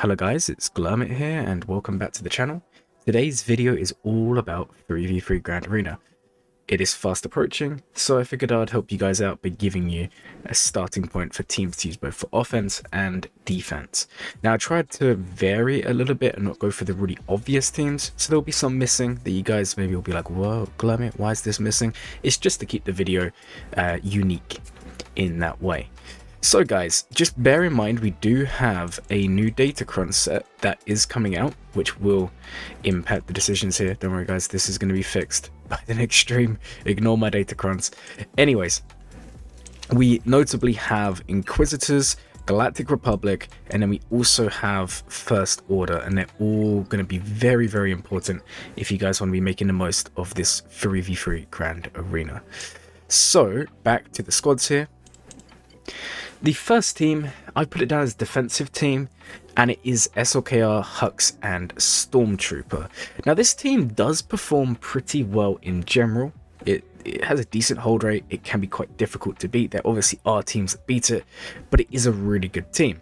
Hello guys, it's Glurmit here and welcome back to the channel. Today's video is all about 3v3 Grand Arena. It is fast approaching, so I figured I'd help you guys out by giving you a starting point for teams to use both for offense and defense. Now I tried to vary a little bit and not go for the really obvious teams, so there'll be some missing that you guys maybe will be like, whoa, Glurmit, why is this missing? It's just to keep the video unique in that way. So guys, just bear in mind we do have a new Datacron set that is coming out, which will impact the decisions here. Don't worry guys, this is going to be fixed by the next stream. Ignore my Datacrons. Anyways, we notably have Inquisitors, Galactic Republic, and then we also have First Order, and they're all going to be very, very important if you guys want to be making the most of this 3v3 Grand Arena. So, back to the squads here. The first team, I put it down as defensive team, and it is SLKR, Hux, and Stormtrooper. Now this team does perform pretty well in general. It has a decent hold rate, it can be quite difficult to beat. There obviously are teams that beat it, but it is a really good team.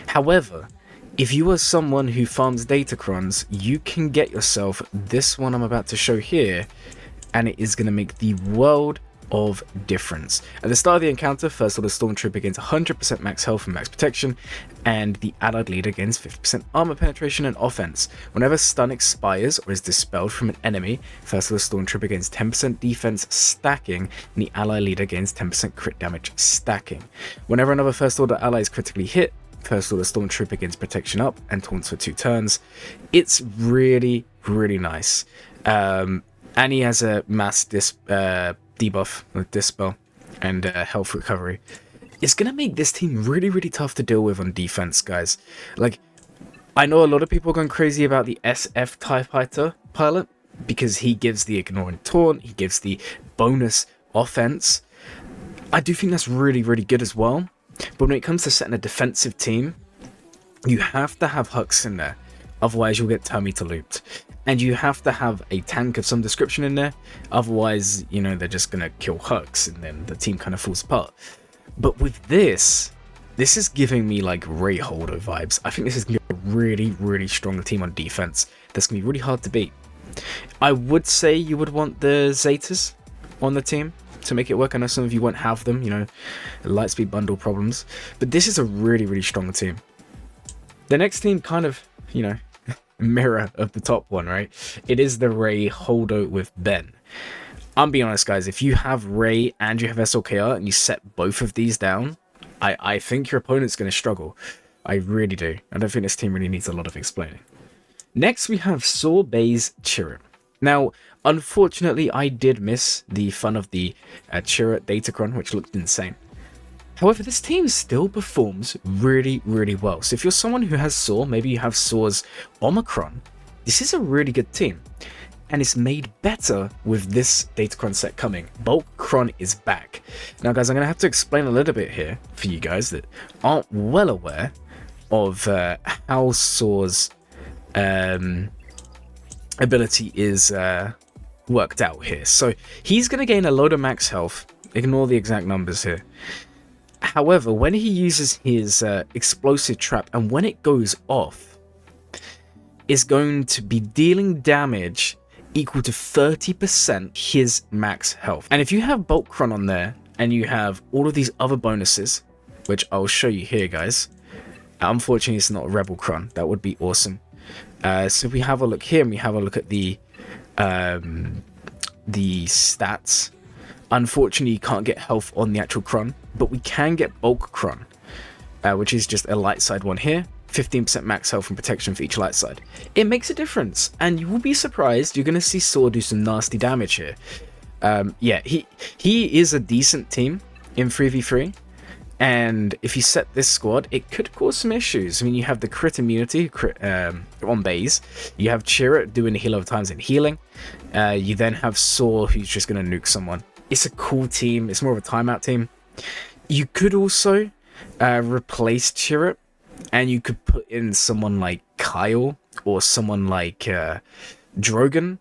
However, if you are someone who farms Datacrons, you can get yourself this one I'm about to show here, and it is going to make the world of difference. At the start of the encounter, First Order Stormtrooper gains 100% max health and max protection, and the allied leader gains 50% armor penetration and offense. Whenever stun expires or is dispelled from an enemy, First Order Stormtrooper gains 10% defense stacking, and the allied leader gains 10% crit damage stacking. Whenever another First Order ally is critically hit, First Order Stormtrooper gains protection up and taunts for 2 turns. It's really, really nice. And he has a mass debuff with dispel and health recovery. It's gonna make this team really, really tough to deal with on defense, guys. Like, I know a lot of people are going crazy about the SF TIE Fighter pilot because he gives the ignore and taunt, he gives the bonus offense. I do think that's really, really good as well. But when it comes to setting a defensive team, you have to have Hux in there, otherwise you'll get Terminator looped. And you have to have a tank of some description in there, otherwise, you know, they're just going to kill Hux and then the team kind of falls apart. But with this is giving me like Ray Holdo vibes. I think this is going to be a really, really strong team on defense that's going to be really hard to beat. I would say you would want the Zetas on the team to make it work. I know some of you won't have them, you know, Lightspeed bundle problems. But this is a really, really strong team. The next team kind of, you know, mirror of the top one, right? It is the Ray Holdo with Ben. I'm being honest, guys, if you have Ray and you have SLKR and you set both of these down, I think your opponent's going to struggle. I really do. I don't think this team really needs a lot of explaining. Next, we have Saw Baze Chirrut. Now, unfortunately, I did miss the fun of the Chirrut Datacron, which looked insane. However, this team still performs really, really well. So if you're someone who has Saw, maybe you have Saw's Omicron, this is a really good team. And it's made better with this Datacron set coming. Bulkron is back. Now guys, I'm going to have to explain a little bit here for you guys that aren't well aware of how Saw's ability is worked out here. So he's going to gain a load of max health. Ignore the exact numbers here. However, when he uses his explosive trap, and when it goes off, is going to be dealing damage equal to 30% his max health. And if you have Bulkron on there, and you have all of these other bonuses, which I'll show you here, guys. Unfortunately, it's not Rebel Cron. That would be awesome. So if we have a look here, and we have a look at the stats. Unfortunately, you can't get health on the actual Cron, but we can get Bulk Cron, which is just a light side one here. 15% max health and protection for each light side. It makes a difference, and you will be surprised. You're going to see Saw do some nasty damage here. Yeah, he is a decent team in 3v3, and if you set this squad, it could cause some issues. I mean, you have the crit immunity on Baze. You have Chirrut doing the heal over times and healing. You then have Saw, who's just going to nuke someone. It's a cool team. It's more of a timeout team. You could also replace Chirrut, and you could put in someone like Kyle or someone like Drogon,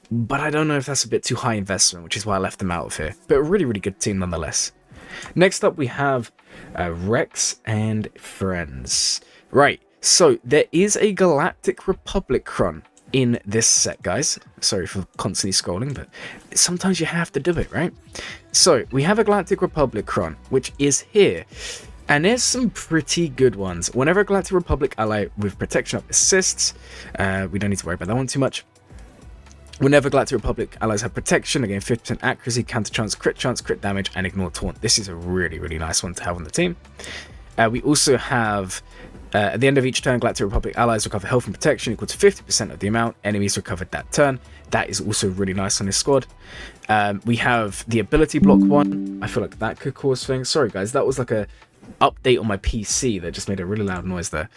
but I don't know if that's a bit too high investment, which is why I left them out of here. But a really, really good team nonetheless. Next up, we have Rex and Friends. Right, So there is a Galactic Republic Cron in this set, guys. Sorry for constantly scrolling, but sometimes you have to do it, right? So we have a Galactic Republic Cron, which is here. And there's some pretty good ones. Whenever a Galactic Republic ally with protection up assists, we don't need to worry about that one too much. Whenever Galactic Republic allies have protection, again 50% accuracy, counter chance, crit damage, and ignore taunt. This is a really, really nice one to have on the team. We also have, at the end of each turn, Galactic Republic allies recover health and protection equal to 50% of the amount enemies recovered that turn. That is also really nice on this squad. We have the ability block one. I feel like that could cause things. Sorry guys, that was like a update on my PC that just made a really loud noise there.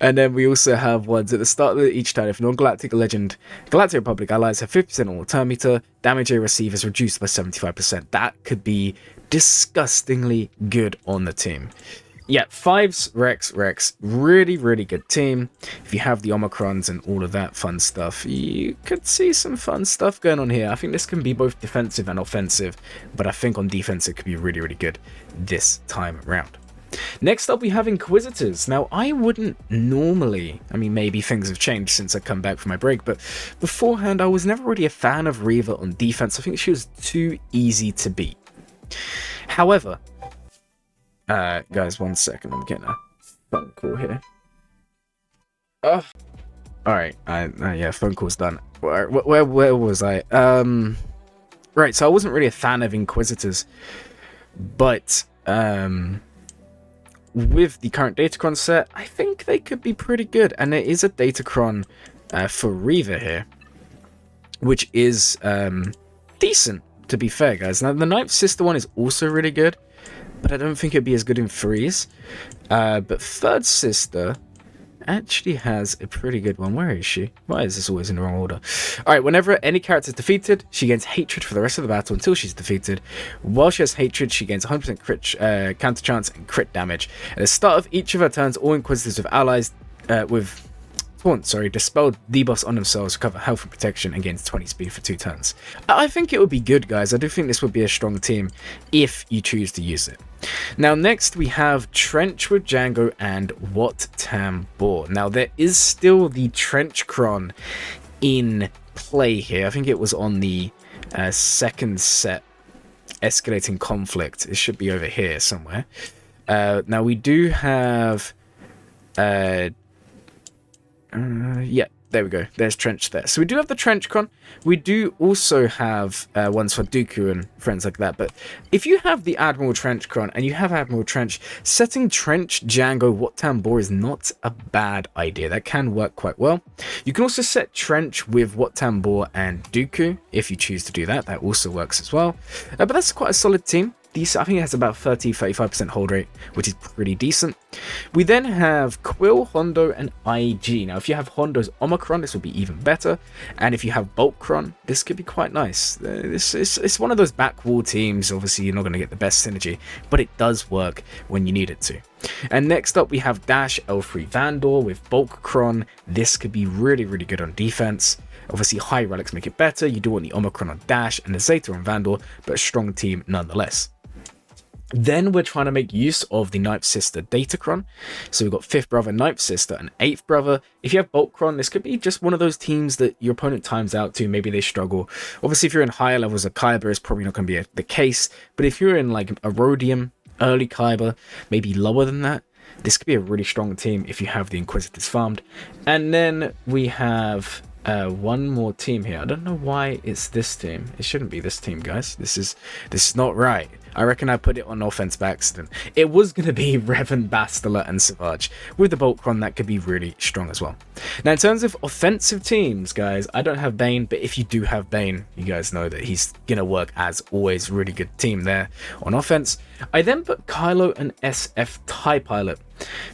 And then we also have ones at the start of each turn. If non-galactic legend Galactic Republic allies have 50% on turn meter, damage they receive is reduced by 75%. That could be disgustingly good on the team. Yeah, 5s, Rex, really, really good team. If you have the Omicrons and all of that fun stuff, you could see some fun stuff going on here. I think this can be both defensive and offensive, but I think on defense it could be really, really good this time around. Next up, we have Inquisitors. Now, I wouldn't normally, I mean, maybe things have changed since I come back from my break, but beforehand, I was never really a fan of Reva on defense. I think she was too easy to beat. However, guys, 1 second, I'm getting a phone call here. Oh, alright, yeah, phone call's done. Where was I? Right, so I wasn't really a fan of Inquisitors, but, with the current Datacron set, I think they could be pretty good, and there is a Datacron, for Reva here, which is, decent, to be fair, guys. Now, the Ninth Sister one is also really good, but I don't think it'd be as good in 3s. But Third Sister actually has a pretty good one. Where is she? Why is this always in the wrong order? Alright, whenever any character is defeated, she gains hatred for the rest of the battle until she's defeated. While she has hatred, she gains 100% crit, counter chance and crit damage. At the start of each of her turns, all Inquisitors with allies with dispelled debuffs on themselves, recover health and protection, and gains 20 speed for 2 turns. I think it would be good, guys. I do think this would be a strong team if you choose to use it. Now, next we have Trench with Django and Wat Tambor. Now, there is still the Trench Cron in play here. I think it was on the second set, Escalating Conflict. It should be over here somewhere. Now, we do have... yeah, there we go. There's Trench there. So we do have the Trench Con. We do also have ones for Dooku and friends like that. But if you have the Admiral Trench Con and you have Admiral Trench, setting Trench, Django, Wat Tambor is not a bad idea. That can work quite well. You can also set Trench with Wat Tambor and Dooku if you choose to do that. That also works as well. But that's quite a solid team. I think it has about 30-35% hold rate, which is pretty decent. We then have Quill, Hondo, and IG. Now, if you have Hondo's Omicron, this would be even better. And if you have Boltcron, this could be quite nice. It's one of those back wall teams. Obviously, you're not going to get the best synergy, but it does work when you need it to. And next up, we have Dash L3 Vandor with Boltcron. This could be really, really good on defense. Obviously, high relics make it better. You do want the Omicron on Dash and the Zeta on Vandor, but a strong team nonetheless. Then we're trying to make use of the Ninth Sister Datacron. So we've got 5th Brother, 9th Sister, and 8th Brother. If you have Boltcron, this could be just one of those teams that your opponent times out to. Maybe they struggle. Obviously, if you're in higher levels of Kyber, it's probably not going to be the case. But if you're in like a Rhodium, early Kyber, maybe lower than that, this could be a really strong team if you have the Inquisitors farmed. And then we have... one more team here. I don't know why it's this team. It shouldn't be this team, guys. This is not right. I reckon I put it on offense by accident. It was going to be Revan, Bastila, and Savage. With the Boltcron, that could be really strong as well. Now, in terms of offensive teams, guys, I don't have Bane, but if you do have Bane, you guys know that he's going to work as always. Really good team there on offense. I then put Kylo and SF TIE Pilot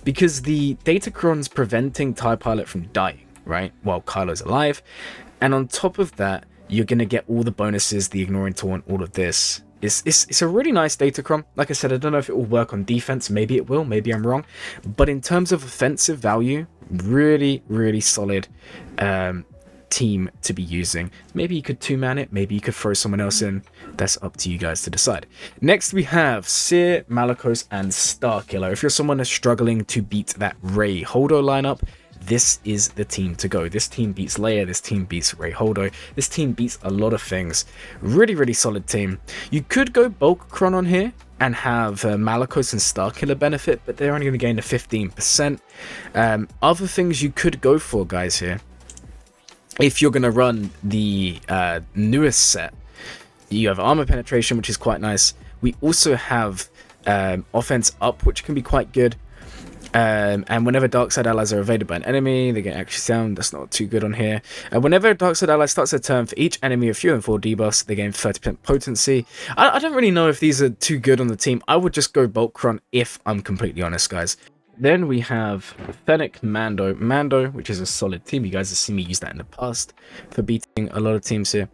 because the Datacron's preventing TIE Pilot from dying, right, while Kylo's alive. And on top of that, you're going to get all the bonuses, the ignoring taunt, all of this. It's a really nice Datacron. Like I said, I don't know if it will work on defense. Maybe it will, maybe I'm wrong. But in terms of offensive value, really, really solid team to be using. Maybe you could two-man it, maybe you could throw someone else in. That's up to you guys to decide. Next we have Seer, Malicos, and Starkiller. If you're someone that's struggling to beat that Ray Holdo lineup, this is the team to go. This team beats Leia, this team beats Ray Holdo, this team beats a lot of things. Really solid team. You could go Bulkron on here and have Malicos and Starkiller benefit, but they're only going to gain a 15%. Other things you could go for, guys, here, if you're going to run the newest set, you have Armor Penetration, which is quite nice. We also have Offense Up, which can be quite good. And whenever dark side allies are evaded by an enemy, they get actually sound. That's not too good on here. Whenever a dark side ally starts a turn, for each enemy of fewer than 4 debuffs, they gain 30% potency. I don't really know if these are too good on the team. I would just go Bulkron if I'm completely honest, guys. Then we have Fennec Mando, which is a solid team. You guys have seen me use that in the past for beating a lot of teams here.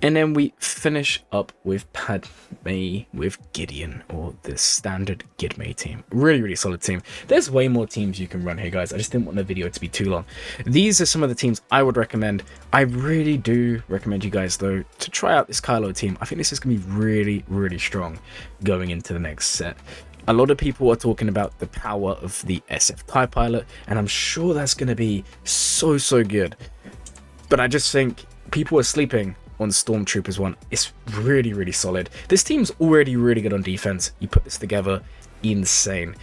And then we finish up with Padme with Gideon, or the standard Gidme team. Really solid team. There's way more teams you can run here, guys. I just didn't want the video to be too long. These are some of the teams I would recommend. I really do recommend you guys, though, to try out this Kylo team. I think this is going to be really strong going into the next set. A lot of people are talking about the power of the SF TIE Pilot, and I'm sure that's going to be so good. But I just think people are sleeping on Stormtroopers 1. It's really solid. This team's already really good on defense. You put this together, insane.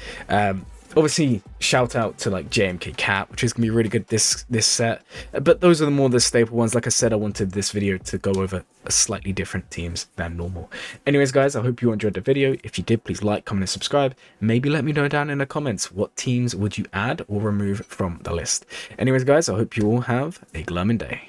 Obviously, shout out to like JMK Cat, which is gonna be really good this set. But those are the staple ones. Like I said, I wanted this video to go over slightly different teams than normal. Anyways, guys, I hope you enjoyed the video. If you did, please like, comment, and subscribe. Maybe let me know down in the comments what teams would you add or remove from the list. Anyways, guys, I hope you all have a glowing day.